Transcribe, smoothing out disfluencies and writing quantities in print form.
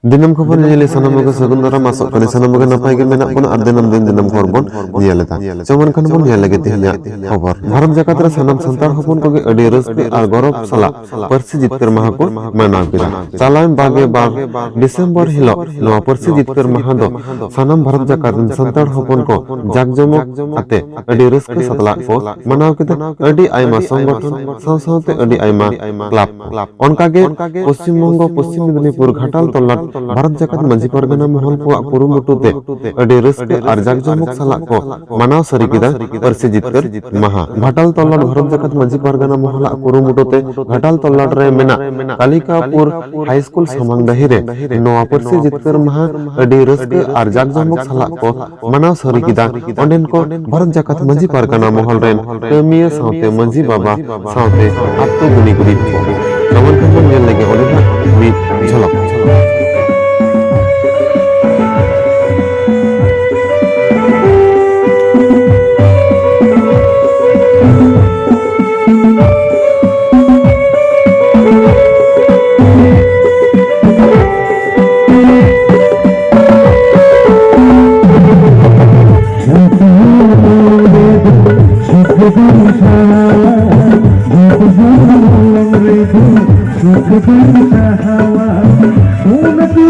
Dinamkhobor nyele sanam ko sagundara masuk kani sanam ko napai ke menak pun ardinam din dinamkhobor bon nyele ta cuman kan bon nyele lagi tihnya khobor bharat jakat ra sanam santar hopon ko ge adi raske ar gorob sala parsi jitkar maha ko manaw kida calain bage bag December hilo noa parsi jitkar maha do sanam bharat jakat santar hopon ko jakjomok ate adi raske satla ko manaw kida adi aima songgothon saw-sawte adi aima club onkage Paschim Bonggo Paschim Dinapur Ghatal tallat Bharat jakat majhi Pargana Mahal ko kurumutute adi raske ar jakjomok salak ko manaw sari kida Parsi Jitkar maha Ghatal tallat Bharat jakat majhi Pargana Mahal kurumutute Ghatal tallat re mena Kalikapur high school samang dahire noa Parsi Jitkar maha adi raske ar jakjomok salak ko manaw sari kida onden ko Bharat jakat majhi Pargana Mahal ren kamiya sawte majhi baba sawte atto guni guri ko kawan kawan nyel lagi oden di jhalak Hawa, una tu